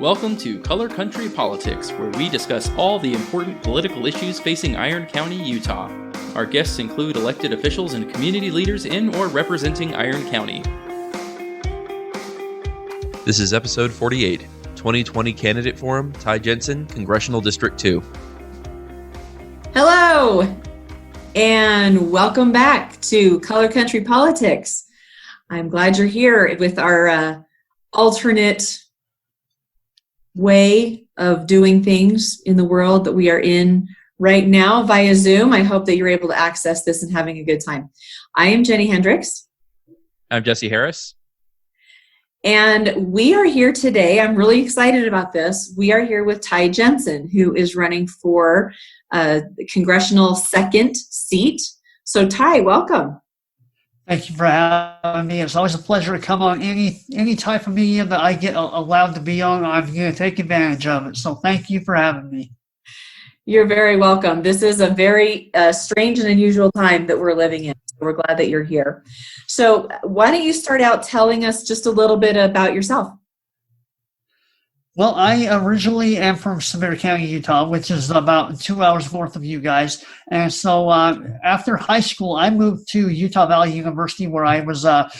Welcome to Color Country Politics, where we discuss all the important political issues facing Iron County, Utah. Our guests include elected officials and community leaders in or representing Iron County. This is episode 48, 2020 Candidate Forum, Jensen, Congressional District 2. Hello, and welcome back to Color Country Politics. I'm glad you're here with our alternate way of doing things in the world that we are in right now via Zoom. I hope that you're able to access this and having a good time. I am Jenny Hendricks. I'm Jesse Harris. And we are here today. I'm really excited about this. We are here with Tys Jensen, who is running for the congressional second seat. So Ty, welcome. Thank you for having me. It's always a pleasure to come on any type of media that I get allowed to be on. I'm going to take advantage of it. So thank you for having me. You're very welcome. This is a very strange and unusual time that we're living in. So we're glad that you're here. So why don't you start out telling us just a little bit about yourself? Well, I originally am from Sevier County, Utah, which is about 2 hours north of you guys. And so after high school, I moved to Utah Valley University, where I was a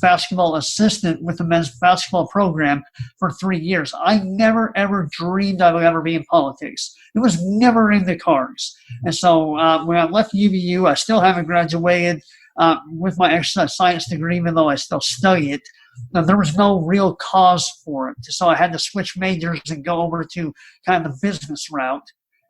basketball assistant with the men's basketball program for 3 years. I never, ever dreamed I would ever be in politics. It was never in the cards. And so when I left UVU, I still haven't graduated with my exercise science degree, even though I still study it. There was no real cause for it. So I had to switch majors and go over to kind of the business route.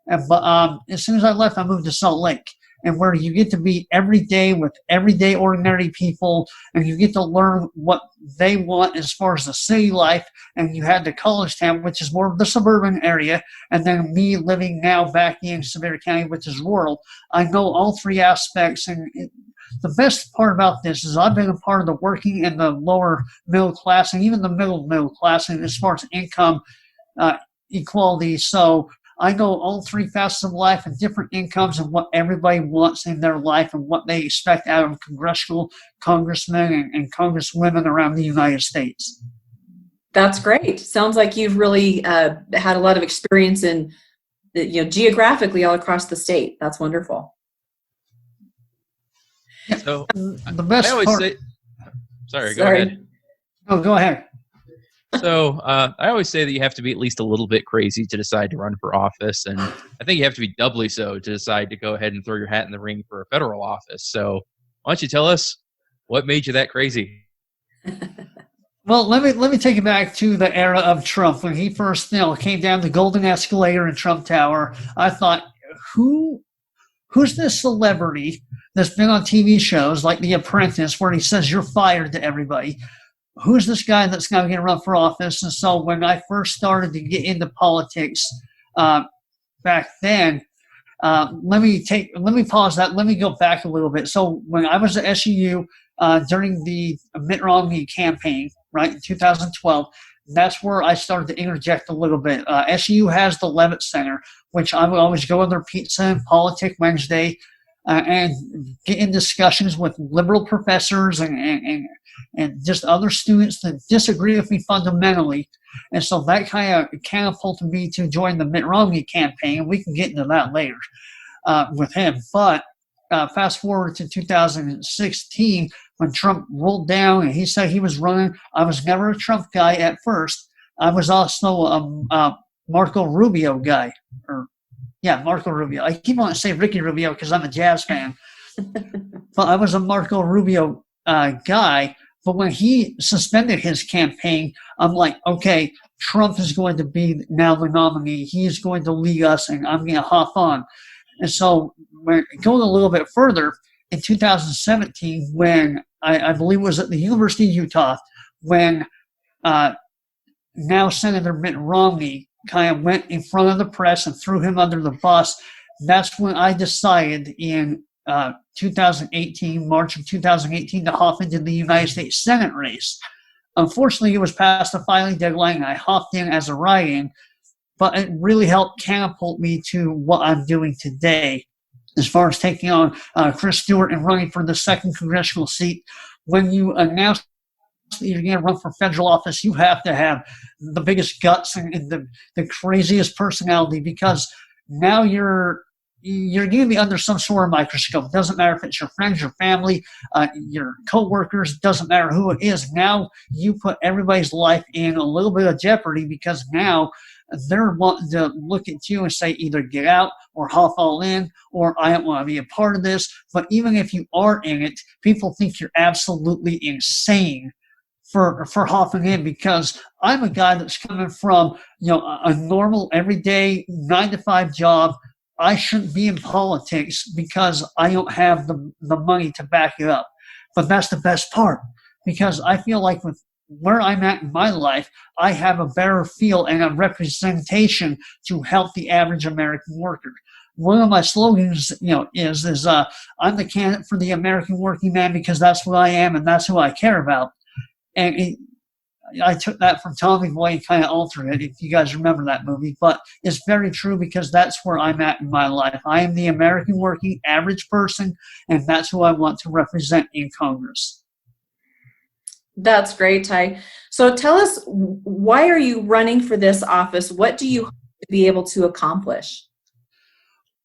But as soon as I left, I moved to Salt Lake, and where you get to be every day with everyday ordinary people, and you get to learn what they want as far as the city life. And you had the college town, which is more of the suburban area, and then me living now back in Sevier County, which is rural. I know all three aspects, and the best part about this is I've been a part of the working and the lower middle class and even the middle class and as far as income equality. So I know all three facets of life and different incomes and what everybody wants in their life and what they expect out of congressional congressmen and congresswomen around the United States. That's great. Sounds like you've really had a lot of experience in, geographically all across the state. That's wonderful. So the best I always part, say, sorry, go ahead. Oh, go ahead. So I always say that you have to be at least a little bit crazy to decide to run for office. And I think you have to be doubly so to decide to go ahead and throw your hat in the ring for a federal office. So why don't you tell us what made you that crazy? Well, let me take it back to the era of Trump. When he first came down the Golden Escalator in Trump Tower, I thought, who's this celebrity that's been on TV shows like The Apprentice where he says you're fired to everybody? Who's this guy that's now going to run for office? And so when I first started to get into politics back then, let me pause that. Let me go back a little bit. So when I was at SUU during the Mitt Romney campaign, right, in 2012, that's where I started to interject a little bit. SUU has the Levitt Center, which I would always go on their Pizza and Politic Wednesday and get in discussions with liberal professors and just other students that disagree with me fundamentally. And so that kind of catapulted me to join the Mitt Romney campaign. We can get into that later with him. But fast forward to 2016, when Trump rolled down and he said he was running. I was never a Trump guy at first. I was also a Marco Rubio guy. Marco Rubio. I keep wanting to say Ricky Rubio because I'm a Jazz fan. But I was a Marco Rubio guy. But when he suspended his campaign, I'm like, okay, Trump is going to be now the nominee. He's going to lead us, and I'm going to hop on. And so going a little bit further, in 2017, when I believe it was at the University of Utah, when now Senator Mitt Romney kind of went in front of the press and threw him under the bus, that's when I decided in 2018, March of 2018, to hop into the United States Senate race. Unfortunately, it was past the filing deadline, and I hopped in as a write-in, but it really helped catapult me to what I'm doing today as far as taking on Chris Stewart and running for the second congressional seat. When you announce you're going to run for federal office, you have to have the biggest guts and the craziest personality, because now you're going to be under some sort of microscope. It doesn't matter if it's your friends, your family, your coworkers, doesn't matter who it is. Now you put everybody's life in a little bit of jeopardy, because now they're wanting to look at you and say either get out or hop all in, or I don't want to be a part of this. But even if you are in it, people think you're absolutely insane for hopping in, because I'm a guy that's coming from, a normal everyday 9-to-5 job. I shouldn't be in politics because I don't have the money to back it up. But that's the best part, because I feel like with where I'm at in my life, I have a better feel and a representation to help the average American worker. One of my slogans, is I'm the candidate for the American working man, because that's what I am and that's who I care about. And I took that from Tommy Boy and kind of altered it, if you guys remember that movie. But it's very true, because that's where I'm at in my life. I am the American working average person, and that's who I want to represent in Congress. That's great, Ty. So tell us, why are you running for this office? What do you hope to be able to accomplish?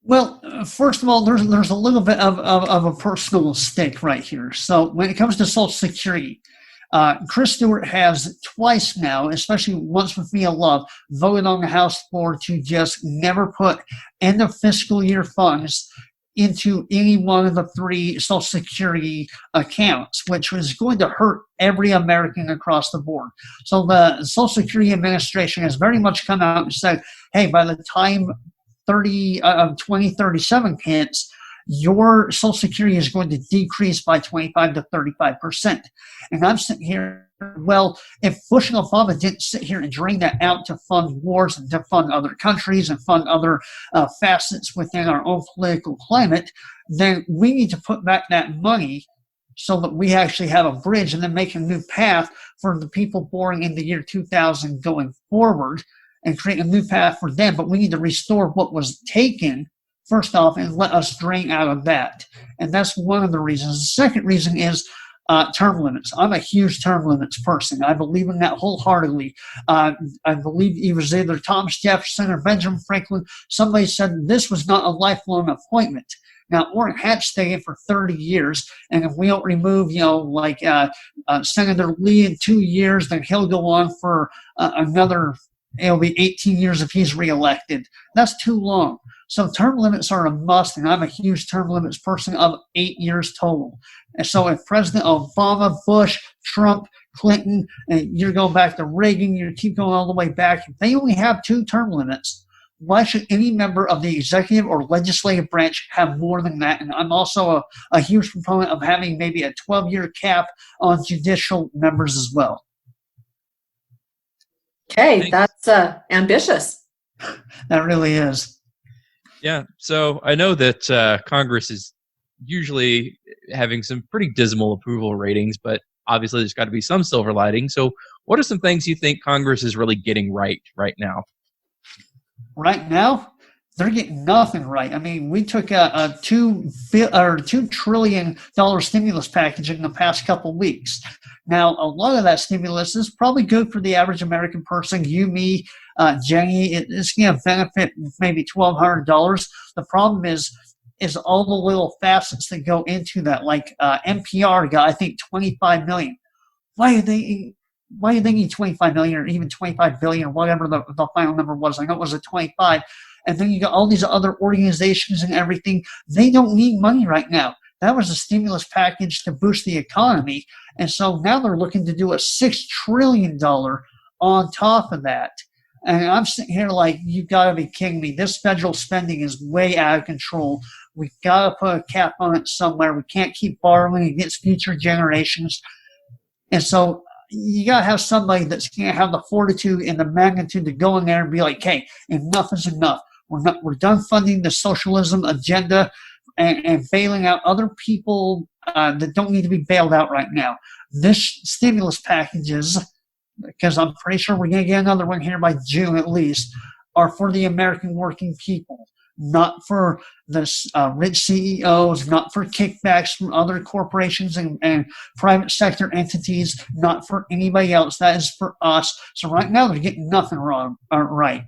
Well, first of all, there's a little bit of a personal stake right here. So when it comes to Social Security, Chris Stewart has twice now, especially once with Mia Love, voted on the House floor to just never put end of fiscal year funds into any one of the 3 Social Security accounts, which was going to hurt every American across the board. So the Social Security Administration has very much come out and said, hey, by the time 2037 hits, your Social Security is going to decrease by 25 to 35%. And I'm sitting here, well, if Bush and Obama didn't sit here and drain that out to fund wars and to fund other countries and fund other facets within our own political climate, then we need to put back that money so that we actually have a bridge and then make a new path for the people born in the year 2000 going forward, and create a new path for them. But we need to restore what was taken first off, and let us drain out of that. And that's one of the reasons. The second reason is term limits. I'm a huge term limits person. I believe in that wholeheartedly. I believe it was either Thomas Jefferson or Benjamin Franklin. Somebody said this was not a lifelong appointment. Now, Orrin Hatch stayed for 30 years, and if we don't remove, Senator Lee in 2 years, then he'll go on for another, it'll be 18 years if he's reelected. That's too long. So term limits are a must, and I'm a huge term limits person of 8 years total. And so if President Obama, Bush, Trump, Clinton, and you're going back to Reagan, you keep going all the way back, if they only have 2 term limits, why should any member of the executive or legislative branch have more than that? And I'm also a huge proponent of having maybe a 12-year cap on judicial members as well. Okay, that's ambitious. That really is. Yeah, so I know that Congress is usually having some pretty dismal approval ratings, but obviously there's got to be some silver lining. So what are some things you think Congress is really getting right now? Right now, they're getting nothing right. I mean, we took a $2 trillion stimulus package in the past couple weeks. Now, a lot of that stimulus is probably good for the average American person, you, me, Jenny. It's going to benefit maybe $1,200. The problem is all the little facets that go into that. Like NPR got, I think, $25 million. Why do they need 25 million or even 25 billion or whatever the final number was? I know it was a 25. And then you got all these other organizations and everything. They don't need money right now. That was a stimulus package to boost the economy. And so now they're looking to do a $6 trillion on top of that. And I'm sitting here like, you got to be kidding me. This federal spending is way out of control. We've got to put a cap on it somewhere. We can't keep borrowing against future generations. And so you got to have somebody that's going to have the fortitude and the magnitude to go in there and be like, hey, enough is enough. We're done funding the socialism agenda and bailing out other people that don't need to be bailed out right now. This stimulus packages, because I'm pretty sure we're going to get another one here by June at least, are for the American working people. not for the rich CEOs, not for kickbacks from other corporations and private sector entities, not for anybody else. That is for us. So right now they're getting nothing wrong, right.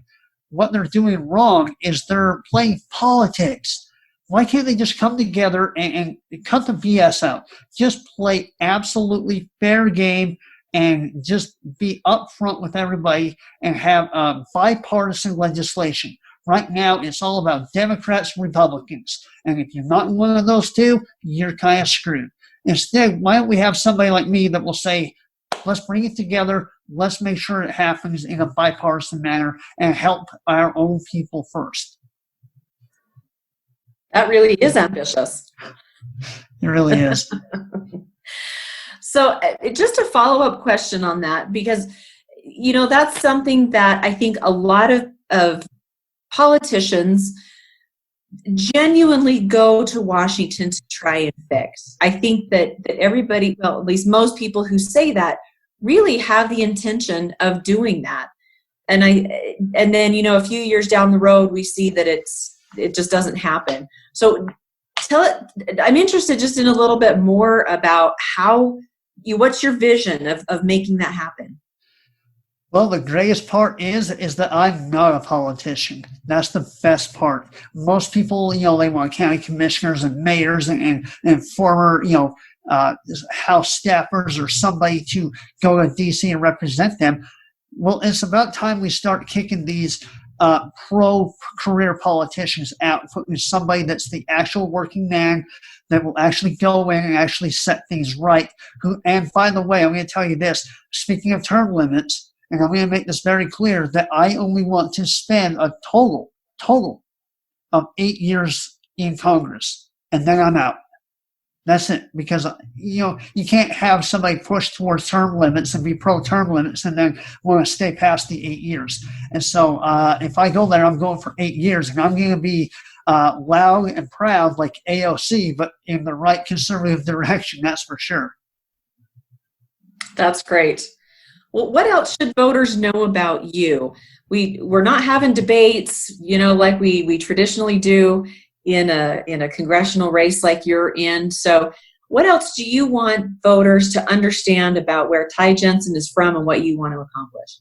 What they're doing wrong is they're playing politics. Why can't they just come together and cut the BS out? Just play absolutely fair game and just be upfront with everybody and have bipartisan legislation. Right now, it's all about Democrats and Republicans. And if you're not in one of those two, you're kind of screwed. Instead, why don't we have somebody like me that will say, let's bring it together, let's make sure it happens in a bipartisan manner and help our own people first. That really is ambitious. It really is. So just a follow-up question on that, because, that's something that I think a lot of politicians genuinely go to Washington to try and fix. I think that everybody, well, at least most people who say that, really have the intention of doing that. And then, a few years down the road, we see that it just doesn't happen. So I'm interested just in a little bit more about what's your vision of making that happen? Well, the greatest part is that I'm not a politician. That's the best part. Most people, they want county commissioners and mayors and former, House staffers or somebody to go to D.C. and represent them. Well, it's about time we start kicking these pro-career politicians out, putting somebody that's the actual working man that will actually go in and actually set things right. And by the way, I'm going to tell you this, speaking of term limits, and I'm going to make this very clear, that I only want to spend a total of 8 years in Congress, and then I'm out. That's it, because you can't have somebody push towards term limits and be pro-term limits and then want to stay past the 8 years. And so if I go there, I'm going for 8 years, and I'm going to be loud and proud like AOC, but in the right conservative direction, that's for sure. That's great. Well, what else should voters know about you? We're not having debates, like we traditionally do in a congressional race like you're in. So what else do you want voters to understand about where Ty Jensen is from and what you want to accomplish?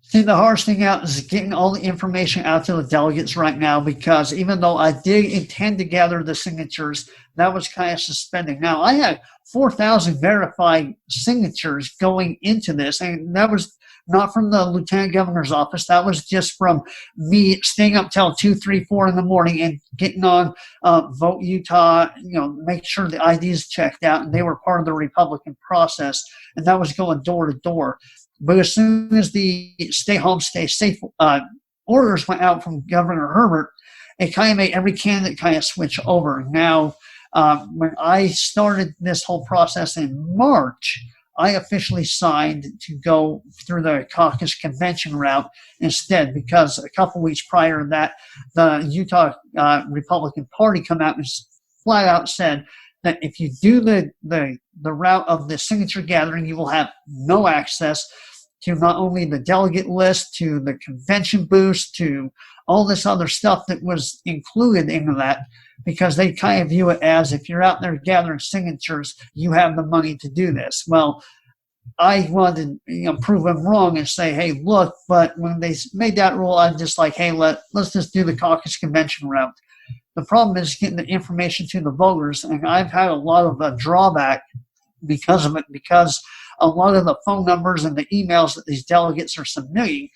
See, the hardest thing out is getting all the information out to the delegates right now, because even though I did intend to gather the signatures, that was kind of suspending. Now, I had 4,000 verified signatures going into this, and that was not from the lieutenant governor's office. That was just from me staying up till 2, 3, 4 in the morning and getting on Vote Utah, make sure the IDs checked out, and they were part of the Republican process, and that was going door to door. But as soon as the stay home, stay safe orders went out from Governor Herbert, it kind of made every candidate kind of switch over. Now, when I started this whole process in March, I officially signed to go through the caucus convention route instead, because a couple weeks prior to that, the Utah Republican Party come out and flat out said that if you do the route of the signature gathering, you will have no access to not only the delegate list, to the convention boost, to all this other stuff that was included in that, because they kind of view it as, if you're out there gathering signatures, you have the money to do this. Well, I wanted to prove them wrong and say, hey, look, but when they made that rule, I'm just like, hey, let's just do the caucus convention route. The problem is getting the information to the voters, and I've had a lot of drawback because of it, because a lot of the phone numbers and the emails that these delegates are submitting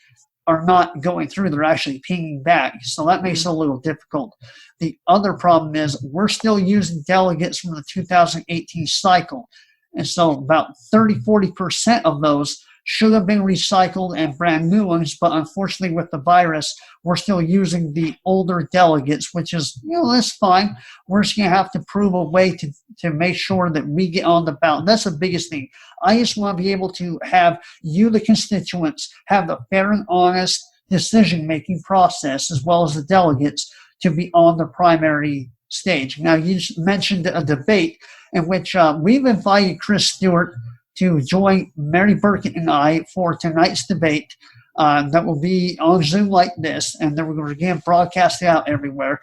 are not going through. They're actually pinging back. So that makes it a little difficult. The other problem is we're still using delegates from the 2018 cycle. And so about 30-40% of those should have been recycled and brand new ones, but unfortunately with the virus, we're still using the older delegates, which is, that's fine. We're just going to have to prove a way to make sure that we get on the ballot. That's the biggest thing. I just want to be able to have you, the constituents, have the fair and honest decision-making process, as well as the delegates, to be on the primary stage. Now, you just mentioned a debate in which we've invited Chris Stewart to join Mary Burkett and I for tonight's debate. that will be on Zoom like this, and then we're going to again broadcast it out everywhere.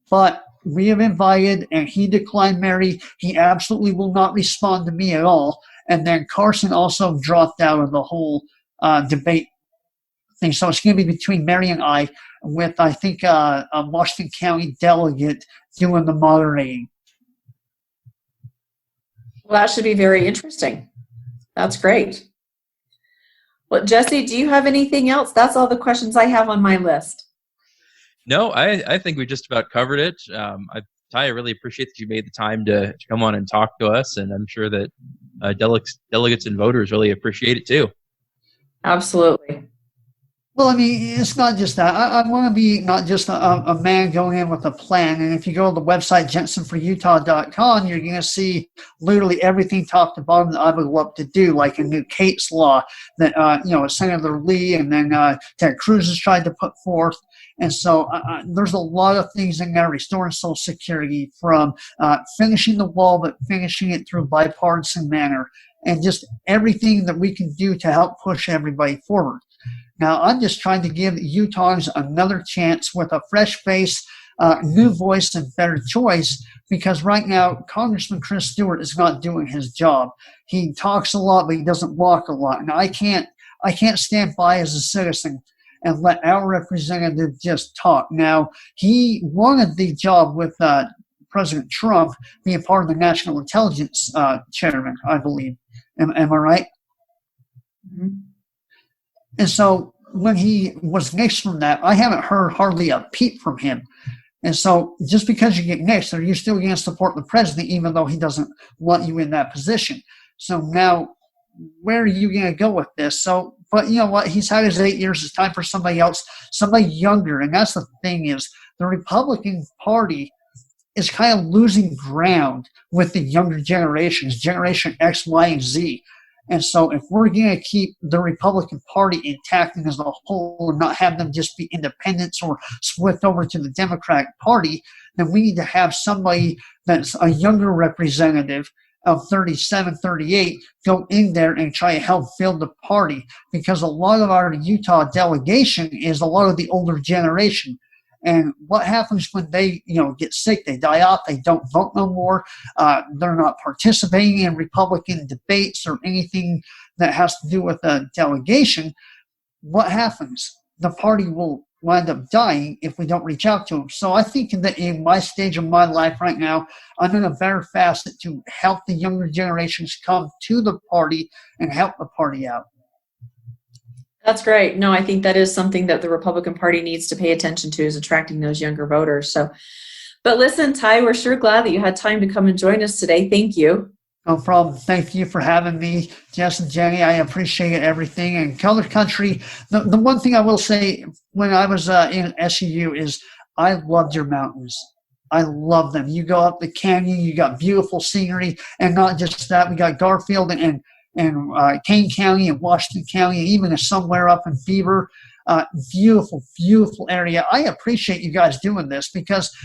But we have invited, and he declined Mary. He absolutely will not respond to me at all. And then Carson also dropped out of the whole debate thing. So it's going to be between Mary and I, with, I think, a Washington County delegate doing the moderating. Well, that should be very interesting. That's great. Well, Jesse, do you have anything else? That's all the questions I have on my list. No, I think we just about covered it. Ty, I really appreciate that you made the time to come on and talk to us, and I'm sure that delegates and voters really appreciate it too. Absolutely. Well, I mean, it's not just that. I want to be not just a man going in with a plan. And if you go to the website, jensenforutah.com, you're going to see literally everything top to bottom that I would love to do, like a new Cates law that, Senator Lee and then Ted Cruz has tried to put forth. And so there's a lot of things in there, restoring Social Security, from finishing the wall, but finishing it through a bipartisan manner, and just everything that we can do to help push everybody forward. Now, I'm just trying to give Utahns another chance with a fresh face, new voice, and better choice, because right now, Congressman Chris Stewart is not doing his job. He talks a lot, but he doesn't walk a lot. And I can't stand by as a citizen and let our representative just talk. Now, he wanted the job with President Trump being part of the National Intelligence Chairman, I believe. Am I right? Mm-hmm. And so when he was nixed from that, I haven't heard hardly a peep from him. And so just because you get nixed, are you still going to support the president, even though he doesn't want you in that position? So now, where are you going to go with this? So, but you know what? He's had his 8 years. It's time for somebody else, somebody younger. And that's the thing, is the Republican Party is kind of losing ground with the younger generations, Generation X, Y, and Z. And so if we're going to keep the Republican Party intact as a whole and not have them just be independents or split over to the Democratic Party, then we need to have somebody that's a younger representative of 37, 38 go in there and try to help build the party, because a lot of our Utah delegation is a lot of the older generation. And what happens when they, get sick, they die off, they don't vote no more, they're not participating in Republican debates or anything that has to do with a delegation? What happens? The party will wind up dying if we don't reach out to them. So I think that in my stage of my life right now, I'm in a better facet to help the younger generations come to the party and help the party out. That's great. No, I think that is something that the Republican Party needs to pay attention to, is attracting those younger voters. So, but listen, Ty, we're sure glad that you had time to come and join us today. Thank you. No problem. Thank you for having me, Jess and Jenny. I appreciate everything. And Color Country, the one thing I will say when I was in SUU is I loved your mountains. I love them. You go up the canyon, you got beautiful scenery, and not just that, we got Garfield and Kane County and Washington County, and even somewhere up in Beaver. Beautiful, beautiful area. I appreciate you guys doing this, because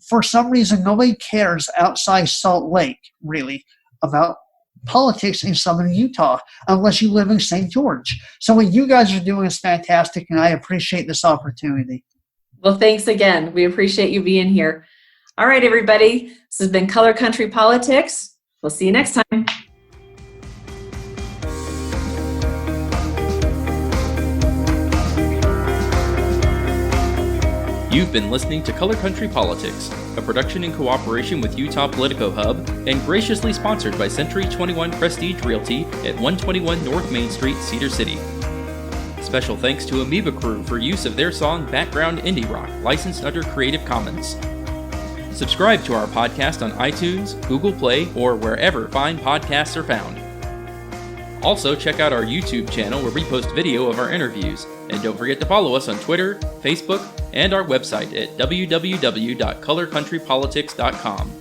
for some reason nobody cares outside Salt Lake, really, about politics in southern Utah unless you live in St. George. So what you guys are doing is fantastic, and I appreciate this opportunity. Well, thanks again. We appreciate you being here. All right, everybody. This has been Color Country Politics. We'll see you next time. You've been listening to Color Country Politics, a production in cooperation with Utah Politico Hub and graciously sponsored by Century 21 Prestige Realty at 121 North Main Street, Cedar City. Special thanks to Amoeba Crew for use of their song Background Indie Rock, licensed under Creative Commons. Subscribe to our podcast on iTunes, Google Play, or wherever fine podcasts are found. Also, check out our YouTube channel where we post video of our interviews. And don't forget to follow us on Twitter, Facebook, and our website at www.colorcountrypolitics.com.